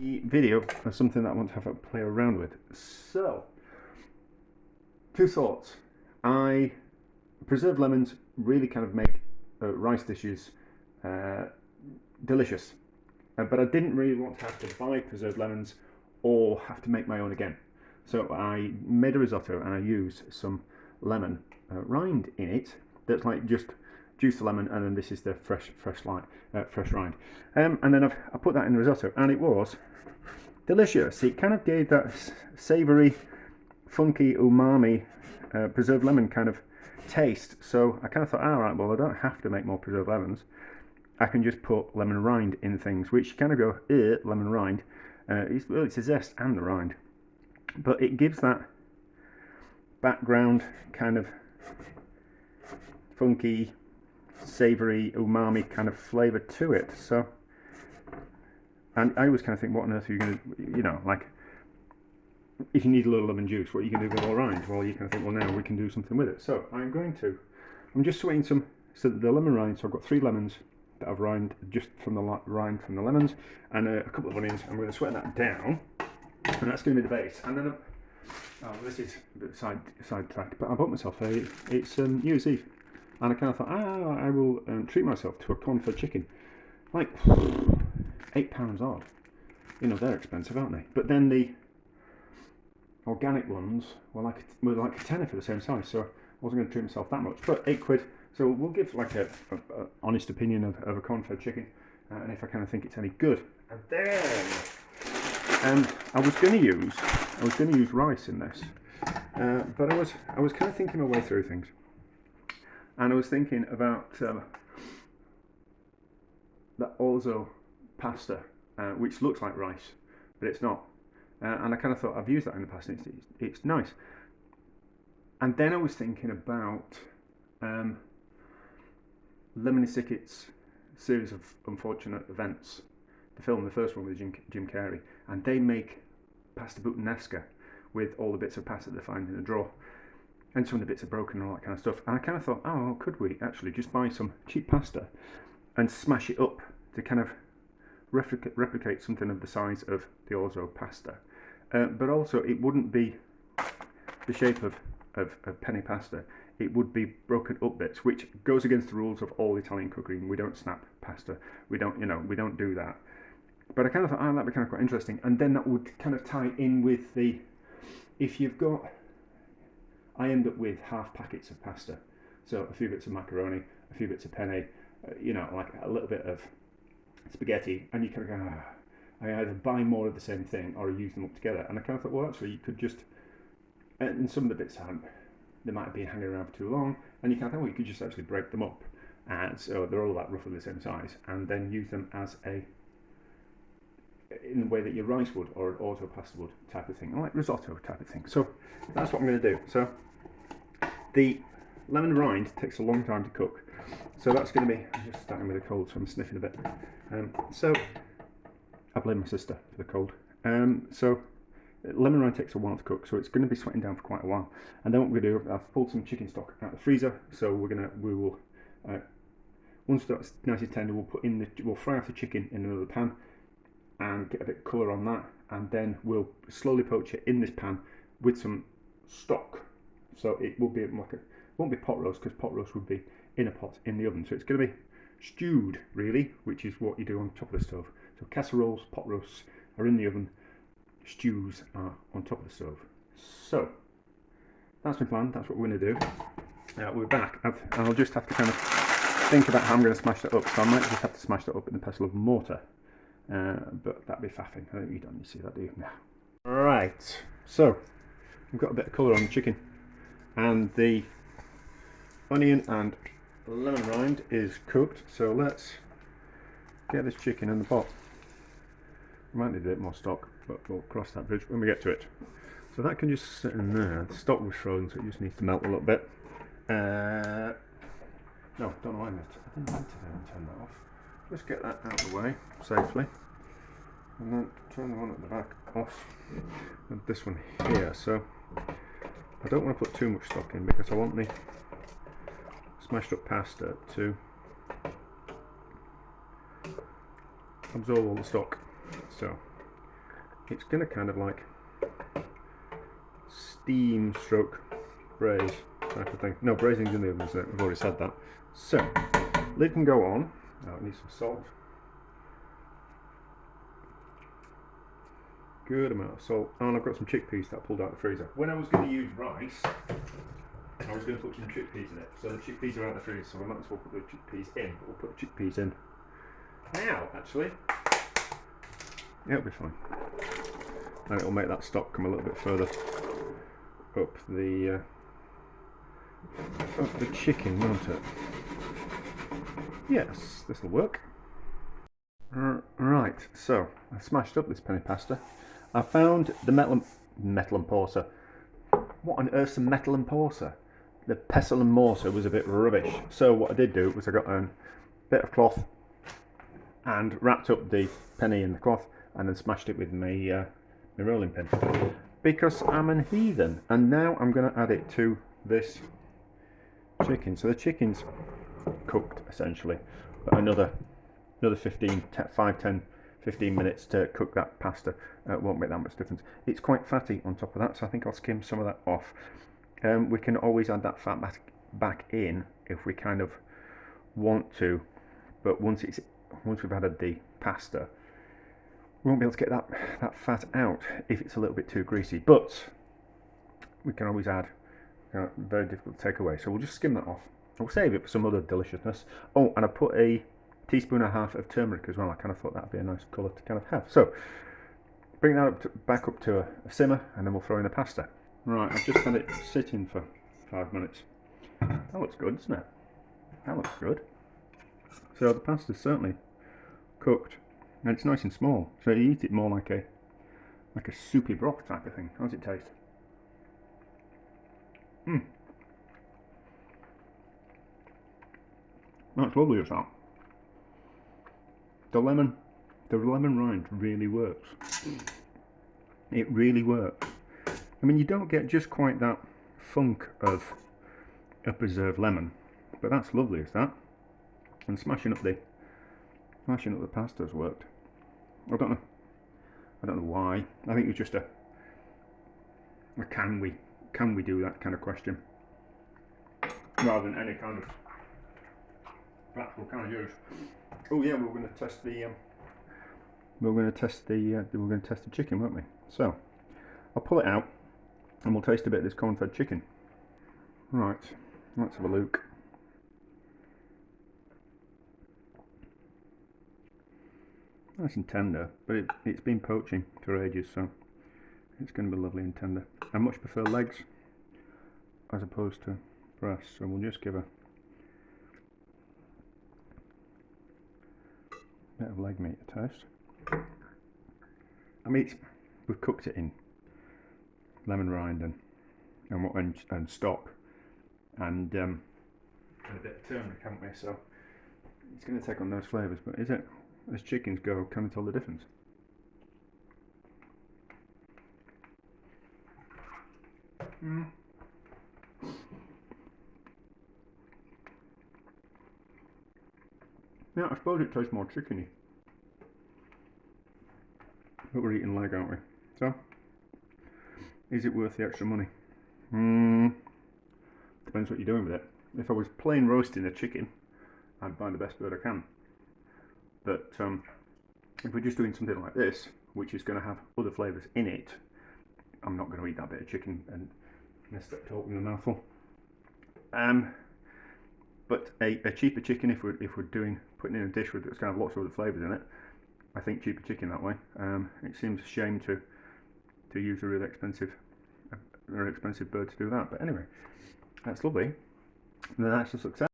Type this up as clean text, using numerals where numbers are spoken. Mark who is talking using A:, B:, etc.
A: The video is something that I want to have a play around with. So, two thoughts. Preserved lemons really kind of make rice dishes delicious, but I didn't really want to have to buy preserved lemons or have to make my own again. So I made a risotto and I used some lemon rind in it. That's like just juice the lemon, and then this is the fresh rind. And then I put that in the risotto, and it was delicious. It kind of gave that savoury, funky, umami, preserved lemon kind of taste. So I kind of thought, all right, well, I don't have to make more preserved lemons. I can just put lemon rind in things, which kind of go, lemon rind. It's a zest and the rind, but it gives that background kind of funky, savoury, umami kind of flavour to it. So, and I always kind of think, what on earth are you going to, like, if you need a little lemon juice, what are you going to do with all rind? Well, you kind of think, well, now we can do something with it. So I'm just sweating some, so the lemon rind, so I've got 3 lemons that I've rind just from the rind from the lemons, and a couple of onions. I'm going to sweat that down, and that's going to be the base. And then, this is a bit sidetracked, but I bought myself it's New Year's Eve, and I kind of thought, I will treat myself to a confit chicken, like £8 odd. You know, they're expensive, aren't they? But then the organic ones were like a tenner for the same size, so I wasn't going to treat myself that much. But £8. So we'll give like a honest opinion of a confit chicken, and if I kind of think it's any good. And then I was going to use rice in this, but I was kind of thinking my way through things, and I was thinking about that orzo pasta, which looks like rice, but it's not. And I kind of thought, I've used that in the past, and it's nice. And then I was thinking about Lemony Snicket's series of unfortunate events, the film, the first one with Jim Carrey, and they make pasta puttanesca with all the bits of pasta they find in the drawer, and some of the bits are broken and all that kind of stuff. And I kind of thought, oh, well, could we actually just buy some cheap pasta and smash it up to kind of replicate something of the size of the orzo pasta, but also it wouldn't be the shape of penne pasta. It would be broken up bits, which goes against the rules of all Italian cooking. We don't snap pasta. We don't do that. But I kind of thought, that'd be kind of quite interesting. And then that would kind of tie in with if you've got, I end up with half packets of pasta. So a few bits of macaroni, a few bits of penne, like a little bit of spaghetti, and you kind of go, I either buy more of the same thing or I use them up together. And I kind of thought, well, actually, you could just, and some of the bits they might have been hanging around for too long, and you kind of think, well, you could just actually break them up, and so they're all about roughly the same size, and then use them as in the way that your rice would, or an orzo pasta would, type of thing, like risotto type of thing. So that's what I'm going to do. So the lemon rind takes a long time to cook, so that's going to be, I'm just starting with a cold, so I'm sniffing a bit. So I blame my sister for the cold. So lemon rind takes a while to cook, so it's going to be sweating down for quite a while. And then what we're going to do, I've pulled some chicken stock out of the freezer, so we will once that's nice and tender, we'll fry off the chicken in another pan and get a bit of colour on that, and then we'll slowly poach it in this pan with some stock. So it will be like it won't be pot roast, because pot roast would be in a pot in the oven. So it's going to be stewed, really, which is what you do on top of the stove. So casseroles, pot roasts are in the oven. Stews are on top of the stove. So that's my plan. That's what we're going to do. We're back. I'll just have to kind of think about how I'm going to smash that up. So I might just have to smash that up in a pestle of mortar, but that'd be faffing. I think you don't need to see that, do you? No. Right. So we've got a bit of colour on the chicken, and the onion and lemon rind is cooked. So let's get this chicken in the pot. We might need a bit more stock, but we'll cross that bridge when we get to it. So that can just sit in there. The stock was frozen, so it just needs to melt a little bit. No, don't know why I didn't mean to turn that off. Just get that out of the way safely, and then turn the one at the back off, and this one here. So I don't want to put too much stock in, because I want the smashed up pasta to absorb all the stock. So it's going to kind of like steam stroke braise type of thing. No, braising's in the oven, so I've already said that. So, lid can go on. Now it needs some salt. Good amount of salt. And I've got some chickpeas that I pulled out of the freezer. When I was going to use rice, I was going to put some chickpeas in it. So the chickpeas are out of the freezer, so I might as well put the chickpeas in. But we'll put the chickpeas in now, actually. Yeah, it'll be fine. And it'll make that stock come a little bit further up the chicken, won't it? Yes, this will work. Right, so I smashed up this penne pasta. I found the metal and mortar. What on earth's a metal and mortar? The pestle and mortar was a bit rubbish. So what I did do was I got a bit of cloth and wrapped up the penne in the cloth and then smashed it with my rolling pin. Because I'm an heathen, and now I'm going to add it to this chicken. So the chicken's cooked essentially, but another 15 minutes to cook that pasta. Won't make that much difference. It's quite fatty on top of that, so I think I'll skim some of that off. We can always add that fat back in if we kind of want to, but once we've added the pasta, we won't be able to get that fat out if it's a little bit too greasy. But we can always add. Very difficult to take away, so we'll just skim that off. We'll save it for some other deliciousness. Oh, and I put a teaspoon and a half of turmeric as well. I kind of thought that'd be a nice colour to kind of have. So bring that back up to a simmer, and then we'll throw in the pasta. Right, I've just had it sitting for 5 minutes. That looks good, doesn't it? That looks good. So the pasta's certainly cooked, and it's nice and small. So you eat it more like a soupy broth type of thing. How does it taste? That's lovely, is that? The lemon rind really works. It really works. I mean, you don't get just quite that funk of a preserved lemon, but that's lovely, is that? And smashing up the pasta has worked. I don't know why. I think it's just a can we do that kind of question, rather than any kind of practical kind of use. Oh yeah, we're going to test the chicken, weren't we? So I'll pull it out and we'll taste a bit of this corn-fed chicken. Right, let's have a look. Nice and tender, but it's been poaching for ages, so it's going to be lovely and tender. I much prefer legs as opposed to breasts, so we'll just give a bit of leg meat a taste. I mean, we've cooked it in lemon rind and stock and a bit of turmeric, haven't we? So it's going to take on those flavours. But is it, as chickens go, can you tell the difference? Yeah, I suppose it tastes more chickeny. But we're eating leg, aren't we? So, is it worth the extra money? Depends what you're doing with it. If I was plain roasting a chicken, I'd buy the best bird I can. But if we're just doing something like this, which is going to have other flavours in it, I'm not going to eat that bit of chicken and mess that talk with a mouthful. But a cheaper chicken, if we're putting in a dish with that's going to have lots of other flavours in it, I think cheaper chicken that way. It seems a shame to use a really expensive bird to do that. But anyway, that's lovely. And that's a success.